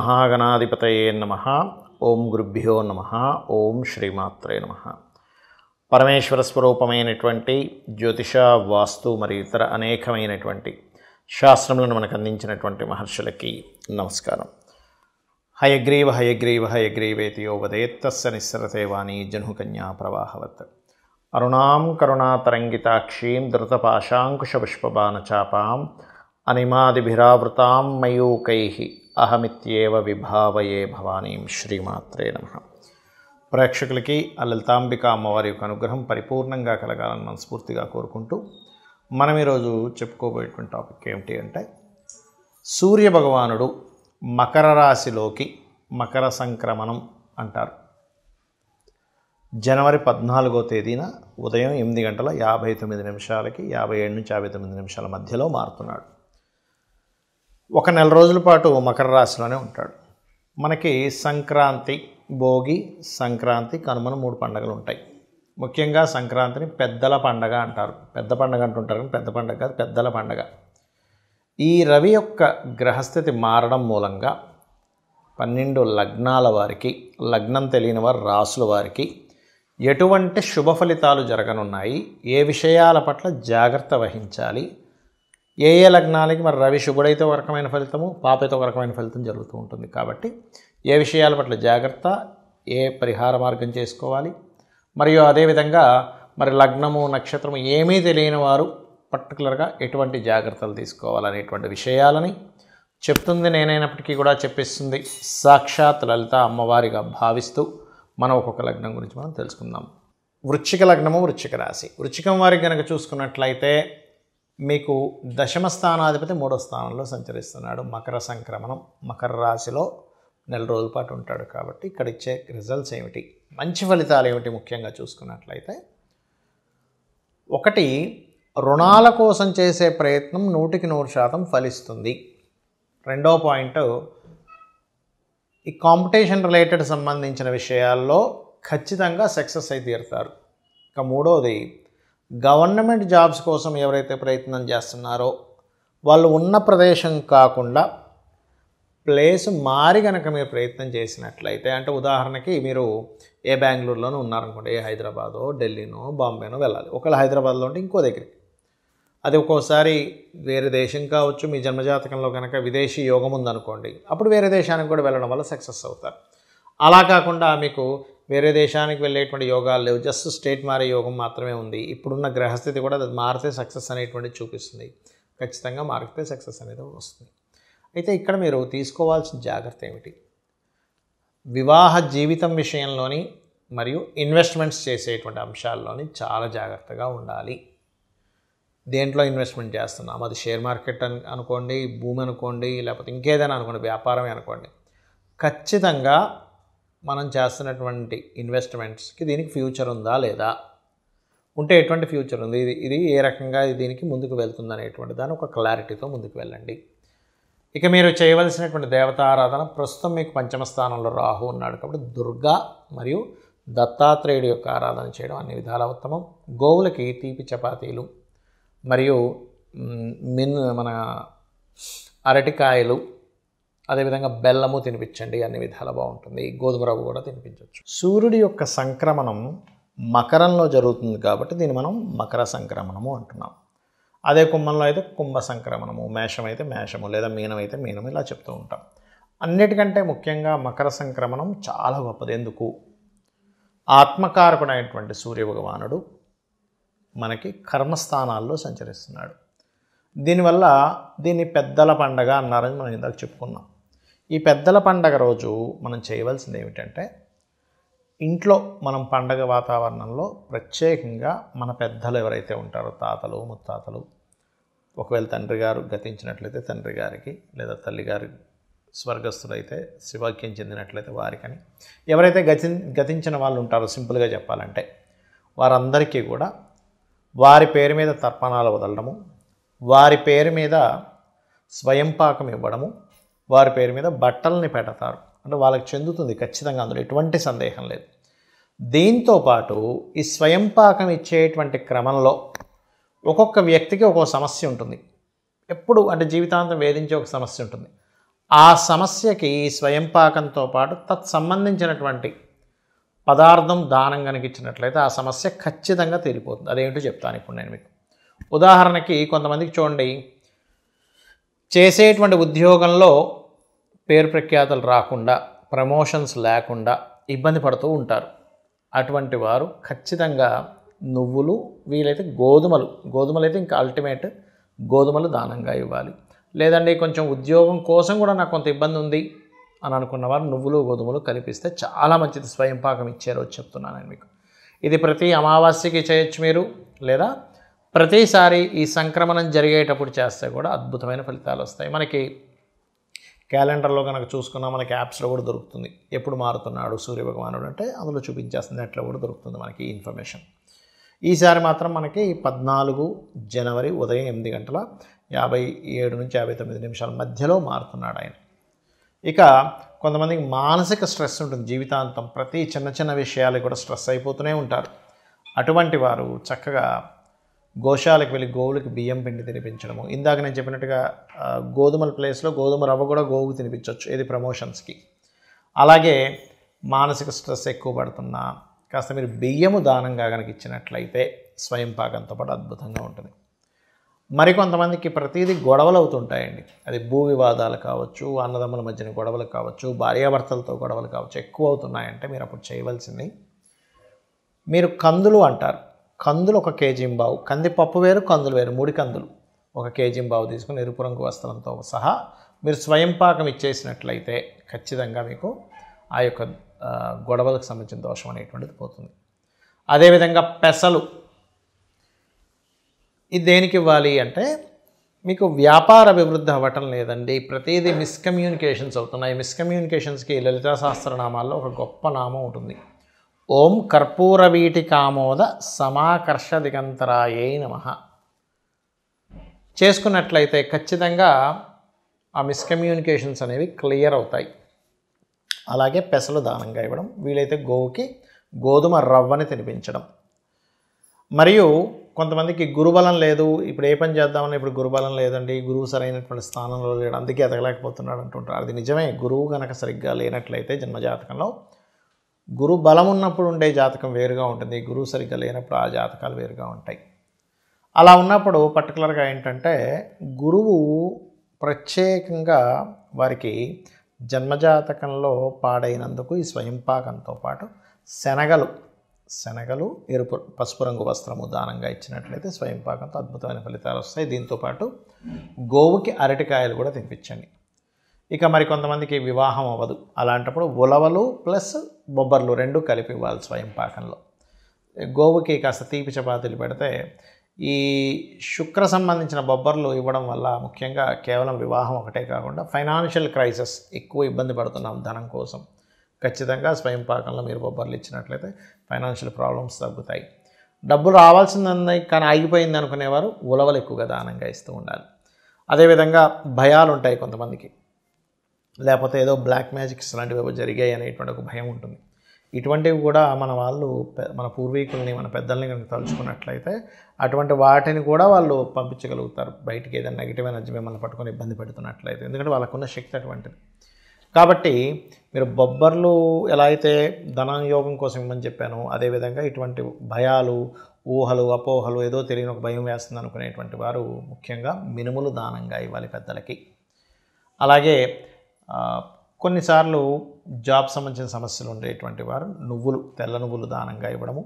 మహాగణాధిపతయే నమః. ఓం గురుభ్యో నమః. ఓం శ్రీమాత్రే నమః. పరమేశ్వర స్వరూపమైనటువంటి జ్యోతిష, వాస్తు మరియు ఇతర అనేకమైనటువంటి శాస్త్రములను మనకు అందించినటువంటి మహర్షులకి నమస్కారం. హయగ్రీవ హయగ్రీవ హయగ్రీవేతి యో వదేత్తస్య నిస్సరతే వాణి జహ్నుకన్యా ప్రవాహవత్. అరుణాం కరుణాతరంగితాక్షీం ధృతపాశాంకుశపుష్పబాణచాపాం అనిమాదిభిరావృతాం మయూకైః అహమిత్యేవ విభావయే భవానీం. శ్రీమాత్రే నమః. ప్రేక్షకులకి ఆ లలితాంబిక అమ్మవారి యొక్క అనుగ్రహం పరిపూర్ణంగా కలగాలని మనస్ఫూర్తిగా కోరుకుంటూ మనం ఈరోజు చెప్పుకోబోయేటువంటి టాపిక్ ఏమిటి అంటే, సూర్య భగవానుడు మకర రాశిలోకి మకర సంక్రమణం అంటారు. జనవరి 14వ తేదీన ఉదయం 8:59 57 నుంచి 59 మధ్యలో మారుతున్నాడు. ఒక నెల రోజుల పాటు మకర రాశిలోనే ఉంటాడు. మనకి సంక్రాంతి, భోగి, సంక్రాంతి, కనుమను 3 పండుగలు ఉంటాయి. ముఖ్యంగా సంక్రాంతిని పెద్దల పండగ అంటారు. పెద్ద పండగ అంటుంటారు కానీ పెద్ద పండగ కాదు, పెద్దల పండగ. ఈ రవి యొక్క గ్రహస్థితి మారడం మూలంగా 12 లగ్నాల వారికి, లగ్నం తెలియని వారు రాసుల వారికి ఎటువంటి శుభ ఫలితాలు జరగనున్నాయి, ఏ విషయాల పట్ల జాగ్రత్త వహించాలి, ఏ లగ్నాలకి మరి రవి శుభుడైతే ఒక రకమైన ఫలితము, పాపైతే ఒక రకమైన ఫలితం జరుగుతూ ఉంటుంది. కాబట్టి ఏ విషయాల పట్ల జాగ్రత్త, ఏ పరిహార మార్గం చేసుకోవాలి, మరియు అదేవిధంగా మరి లగ్నము, నక్షత్రము ఏమీ తెలియని వారు పర్టికులర్గా ఎటువంటి జాగ్రత్తలు తీసుకోవాలనేటువంటి విషయాలని చెప్తుంది నేనైనప్పటికీ కూడా చెప్పిస్తుంది సాక్షాత్ లలిత అమ్మవారిగా భావిస్తూ మనం ఒక్కొక్క లగ్నం గురించి మనం తెలుసుకుందాం. వృశ్చిక లగ్నము, వృశ్చిక రాశి. వృశ్చికం వారికి కనుక చూసుకున్నట్లయితే మీకు దశమ స్థానాధిపతి 3వ స్థానంలో సంచరిస్తున్నాడు. మకర సంక్రమణం, మకర రాశిలో నెల రోజుల పాటు ఉంటాడు. కాబట్టి ఇక్కడ ఇచ్చే రిజల్ట్స్ ఏమిటి, మంచి ఫలితాలు ఏమిటి ముఖ్యంగా చూసుకున్నట్లయితే, ఒకటి, రుణాల కోసం చేసే ప్రయత్నం 100% ఫలిస్తుంది. రెండో పాయింట్, ఈ కాంపిటీషన్ రిలేటెడ్ సంబంధించిన విషయాల్లో ఖచ్చితంగా సక్సెస్ అయి తీరుతారు. ఇక మూడోది, గవర్నమెంట్ జాబ్స్ కోసం ఎవరైతే ప్రయత్నం చేస్తున్నారో వాళ్ళు ఉన్న ప్రదేశం కాకుండా ప్లేస్ మారి కనుక మీరు ప్రయత్నం చేసినట్లయితే, అంటే ఉదాహరణకి మీరు ఏ బెంగళూరులోనూ ఉన్నారనుకోండి, ఏ హైదరాబాదో, ఢిల్లీనో, బాంబేనో వెళ్ళాలి. ఒకవేళ హైదరాబాద్లో ఉంటే ఇంకో దగ్గరికి, అది ఒక్కోసారి వేరే దేశం కావచ్చు. మీ జన్మజాతకంలో కనుక విదేశీ యోగం ఉందనుకోండి, అప్పుడు వేరే దేశానికి కూడా వెళ్ళడం వల్ల సక్సెస్ అవుతారు. అలా కాకుండా మీకు వేరే దేశానికి వెళ్ళేటువంటి యోగాలు లేవు, జస్ట్ స్టేట్ మారే యోగం మాత్రమే ఉంది, ఇప్పుడున్న గ్రహస్థితి కూడా అది మారితే సక్సెస్ అనేటువంటిది చూపిస్తుంది. ఖచ్చితంగా మారితే సక్సెస్ అనేది వస్తుంది. అయితే ఇక్కడ మీరు తీసుకోవాల్సిన జాగ్రత్త ఏమిటి, వివాహ జీవితం విషయంలోని మరియు ఇన్వెస్ట్మెంట్స్ చేసేటువంటి అంశాల్లోని చాలా జాగ్రత్తగా ఉండాలి. దేంట్లో ఇన్వెస్ట్మెంట్ చేస్తున్నాం, అది షేర్ మార్కెట్ అనుకోండి, భూమి అనుకోండి, లేకపోతే ఇంకేదైనా అనుకోండి, వ్యాపారమే అనుకోండి, ఖచ్చితంగా మనం చేస్తున్నటువంటి ఇన్వెస్ట్మెంట్స్కి దీనికి ఫ్యూచర్ ఉందా లేదా, ఉంటే ఎటువంటి ఫ్యూచర్ ఉంది, ఇది ఏ రకంగా దీనికి ముందుకు వెళ్తుంది అనేటువంటి దాని ఒక క్లారిటీతో ముందుకు వెళ్ళండి. ఇక మీరు చేయవలసినటువంటి దేవతారాధన, ప్రస్తుతం మీకు పంచమ స్థానంలో రాహు ఉన్నాడు కాబట్టి దుర్గా మరియు దత్తాత్రేయుడి యొక్క ఆరాధన చేయడం అన్ని విధాల ఉత్తమం. గోవులకి తీపి చపాతీలు మరియు మన అరటికాయలు, అదేవిధంగా బెల్లము తినిపించండి, అన్ని విధాలా బాగుంటుంది. గోధుమ రవ్వ కూడా తినిపించవచ్చు. సూర్యుడి యొక్క సంక్రమణం మకరంలో జరుగుతుంది కాబట్టి దీన్ని మనం మకర సంక్రమణము అంటున్నాం. అదే కుంభంలో అయితే కుంభ సంక్రమణము, మేషం అయితే మేషము, లేదా మీనం అయితే మీనం, ఇలా చెప్తూ ఉంటాం. అన్నిటికంటే ముఖ్యంగా మకర సంక్రమణం చాలా గొప్పది. ఎందుకు, ఆత్మకారకుడైనటువంటి సూర్య భగవానుడు మనకి కర్మస్థానాల్లో సంచరిస్తున్నాడు. దీనివల్ల దీన్ని పెద్దల పండగ అన్నారని మనం ఇందాక చెప్పుకున్నాం. ఈ పెద్దల పండగ రోజు మనం చేయవలసింది ఏమిటంటే, ఇంట్లో మనం పండగ వాతావరణంలో ప్రత్యేకంగా మన పెద్దలు ఎవరైతే ఉంటారో, తాతలు, ముత్తాతలు, ఒకవేళ తండ్రి గారు గతించినట్లయితే తండ్రి గారికి, లేదా తల్లి గారి స్వర్గస్థులైతే శివాక్యం చెందినట్లయితే వారికని, ఎవరైతే గతించిన వాళ్ళు ఉంటారో, సింపుల్గా చెప్పాలంటే వారందరికీ కూడా వారి పేరు మీద తర్పణాలు వదలడము, వారి పేరు మీద స్వయం పాకం ఇవ్వడము, వారి పేరు మీద బట్టల్ని పెడతారు. అంటే వాళ్ళకి చెందుతుంది ఖచ్చితంగా, అందులో ఎటువంటి సందేహం లేదు. దీంతో పాటు ఈ స్వయం పాకం ఇచ్చేటువంటి క్రమంలో ఒక్కొక్క వ్యక్తికి ఒక్కొక్క సమస్య ఉంటుంది. ఎప్పుడు అంటే జీవితాంతం వేధించే ఒక సమస్య ఉంటుంది. ఆ సమస్యకి స్వయంపాకంతో పాటు తత్సంబంధించినటువంటి పదార్థం దానం కనుక ఇచ్చినట్లయితే ఆ సమస్య ఖచ్చితంగా తీరిపోతుంది. అదేంటో చెప్తాను ఇప్పుడు నేను మీకు. ఉదాహరణకి కొంతమందికి చూడండి, చేసేటువంటి ఉద్యోగంలో పేరు ప్రఖ్యాతలు రాకుండా, ప్రమోషన్స్ లేకుండా ఇబ్బంది పడుతూ ఉంటారు. అటువంటి వారు ఖచ్చితంగా నువ్వులు, వీలైతే గోధుమలు అయితే ఇంకా అల్టిమేట్, గోధుమలు దానంగా ఇవ్వాలి. లేదండి కొంచెం ఉద్యోగం కోసం కూడా నాకు కొంత ఇబ్బంది ఉంది అని అనుకున్న వారు నువ్వులు గోధుమలు కలిపిస్తే చాలా మంచిది. స్వయంపాకం ఇచ్చే రోజు చెప్తున్నాను నేను మీకు. ఇది ప్రతి అమావాస్యకి చేయొచ్చు మీరు, లేదా ప్రతిసారి ఈ సంక్రమణం జరిగేటప్పుడు చేస్తే కూడా అద్భుతమైన ఫలితాలు వస్తాయి. మనకి క్యాలెండర్లో కనుక చూసుకున్నా మనకి యాప్స్లో కూడా దొరుకుతుంది. ఎప్పుడు మారుతున్నాడు సూర్యభగవానుడు అంటే అందులో చూపించేస్తుంది, నెట్లో కూడా దొరుకుతుంది మనకి ఇన్ఫర్మేషన్. ఈసారి మాత్రం మనకి 14 జనవరి ఉదయం 8:57 నుంచి 59 నిమిషాల మధ్యలో మారుతున్నాడు ఆయన. ఇక కొంతమందికి మానసిక స్ట్రెస్ ఉంటుంది జీవితాంతం, ప్రతి చిన్న విషయాలు కూడా స్ట్రెస్ అయిపోతూనే ఉంటారు. అటువంటి వారు చక్కగా గోశాలకు వెళ్ళి గోవులకి బియ్యం పిండి తినిపించడము. ఇందాక నేను చెప్పినట్టుగా గోధుమల ప్లేస్లో గోధుమ రవ్వ కూడా గోవుకు తినిపించవచ్చు, ఇది ప్రమోషన్స్కి. అలాగే మానసిక స్ట్రెస్ ఎక్కువ పడుతున్నా కాస్త మీరు బియ్యము దానంగా కనుక ఇచ్చినట్లయితే స్వయంపాకంతో పాటు అద్భుతంగా ఉంటుంది. మరికొంతమందికి ప్రతిదీ గొడవలు అవుతుంటాయండి. అది భూ వివాదాలు కావచ్చు, అన్నదమ్ముల మధ్యన గొడవలు కావచ్చు, భార్యాభర్తలతో గొడవలు కావచ్చు, ఎక్కువ అవుతున్నాయంటే మీరు అప్పుడు చేయవలసింది, మీరు కందులు అంటారు, కందులు 1 కేజీ-1/2, కందిపప్పు వేరు కందులు వేరు, 3 కందులు 1 కేజీ-1/2 తీసుకుని ఎరుపు రంగు వస్త్రంతో సహా మీరు స్వయంపాకం ఇచ్చేసినట్లయితే ఖచ్చితంగా మీకు ఆ యొక్క గొడవలకు సంబంధించిన దోషం అనేటువంటిది పోతుంది. అదేవిధంగా పెసలు, ఇది దేనికి ఇవ్వాలి అంటే మీకు వ్యాపార అభివృద్ధి అవ్వటం లేదండి, ప్రతిదీ మిస్కమ్యూనికేషన్స్ అవుతున్నాయి. మిస్కమ్యూనికేషన్స్కి లలితా సహస్రనామాల్లో ఒక గొప్ప నామం ఉంటుంది, ఓం కర్పూర వీటికామోద సమాకర్ష దిగంతరాయే నమః. చేసుకున్నట్లయితే ఖచ్చితంగా ఆ మిస్కమ్యూనికేషన్స్ అనేవి క్లియర్ అవుతాయి. అలాగే పెసలు దానంగా ఇవ్వడం, వీలైతే గోవుకి గోధుమ రవ్వని తినిపించడం. మరియు కొంతమందికి గురుబలం లేదు, ఇప్పుడు ఏ పని చేద్దామని ఇప్పుడు గురుబలం లేదండి, గురువు సరైనటువంటి స్థానంలో లేడు అందుకే ఎదగలేకపోతున్నాడు అంటుంటారు. అది నిజమే. గురువు కనుక సరిగ్గా లేనట్లయితే జన్మజాతకంలో, గురు బలం ఉన్నప్పుడు ఉండే జాతకం వేరుగా ఉంటుంది, గురువు సరిగ్గా లేనప్పుడు ఆ జాతకాలు వేరుగా ఉంటాయి. అలా ఉన్నప్పుడు పర్టికులర్గా ఏంటంటే గురువు ప్రత్యేకంగా వారికి జన్మజాతకంలో పాడైనందుకు ఈ స్వయంపాకంతో పాటు శనగలు ఎరుపు పసుపు రంగు వస్త్రము దానంగా ఇచ్చినట్లయితే స్వయంపాకంతో అద్భుతమైన ఫలితాలు వస్తాయి. దీంతోపాటు గోవుకి అరటికాయలు కూడా తినిపించండి. ఇక మరి కొంతమందికి వివాహం అవ్వదు, అలాంటప్పుడు ఉలవలు ప్లస్ బొబ్బర్లు 2 కలిపి ఇవ్వాలి స్వయంపాకంలో. గోవుకి కాస్త తీపి చపాతీలు పెడితే ఈ శుక్ర సంబంధించిన బొబ్బర్లు ఇవ్వడం వల్ల ముఖ్యంగా కేవలం వివాహం ఒకటే కాకుండా ఫైనాన్షియల్ క్రైసిస్, ఎక్కువ ఇబ్బంది పడుతున్నాం ధనం కోసం, ఖచ్చితంగా స్వయంపాకంలో మీరు బొబ్బర్లు ఇచ్చినట్లయితే ఫైనాన్షియల్ ప్రాబ్లమ్స్ తగ్గుతాయి. డబ్బులు రావాల్సింది కానీ ఆగిపోయింది అనుకునేవారు ఉలవలు ఎక్కువగా దానంగా ఇస్తూ ఉండాలి. అదేవిధంగా భయాలు ఉంటాయి కొంతమందికి, లేకపోతే ఏదో బ్లాక్ మ్యాజిక్స్ లాంటివి జరిగాయి అనేటువంటి ఒక భయం ఉంటుంది. ఇటువంటివి కూడా మన పూర్వీకుల్ని మన పెద్దల్ని కనుక తలుచుకున్నట్లయితే అటువంటి వాటిని కూడా వాళ్ళు పంపించగలుగుతారు బయటికి, ఏదైనా నెగిటివ్ ఎనర్జీ మిమ్మల్ని పట్టుకొని ఇబ్బంది పెడుతున్నట్లయితే, ఎందుకంటే వాళ్ళకున్న శక్తి అటువంటిది. కాబట్టి మీరు బొబ్బర్లు ఎలా అయితే ధనయోగం కోసం ఇవ్వమని చెప్పాను, అదేవిధంగా ఇటువంటి భయాలు, ఊహలు, అపోహలు, ఏదో తెలియని ఒక భయం వేస్తుంది అనుకునేటువంటి వారు ముఖ్యంగా మినుములు దానంగా ఇవ్వాలి పెద్దలకి. అలాగే కొన్నిసార్లు జాబ్ సంబంధించిన సమస్యలు ఉండేటువంటి వారు తెల్ల నువ్వులు దానంగా ఇవ్వడము.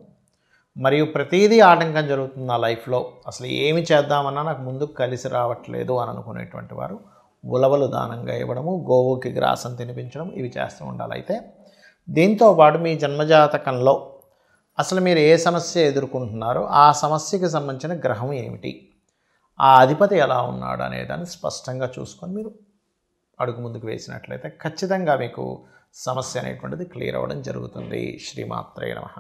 మరియు ప్రతిదీ ఆటంకం జరుగుతుంది నా లైఫ్లో, అసలు ఏమి చేద్దామన్నా నాకు ముందుకు కలిసి రావట్లేదు అని అనుకునేటువంటి వారు ఉలవలు దానంగా ఇవ్వడము, గోవుకి గ్రాసం తినిపించడం, ఇవి చేస్తూ ఉండాలి. అయితే దీంతోపాటు మీ జన్మజాతకంలో అసలు మీరు ఏ సమస్య ఎదుర్కొంటున్నారో ఆ సమస్యకి సంబంధించిన గ్రహం ఏమిటి, ఆ అధిపతి ఎలా ఉన్నాడు అనేదాన్ని స్పష్టంగా చూసుకొని మీరు అడుగు ముందుకు వేసినట్లయితే ఖచ్చితంగా మీకు సమస్య అనేటువంటిది క్లియర్ అవ్వడం జరుగుతుంది. శ్రీమాత్రే నమః.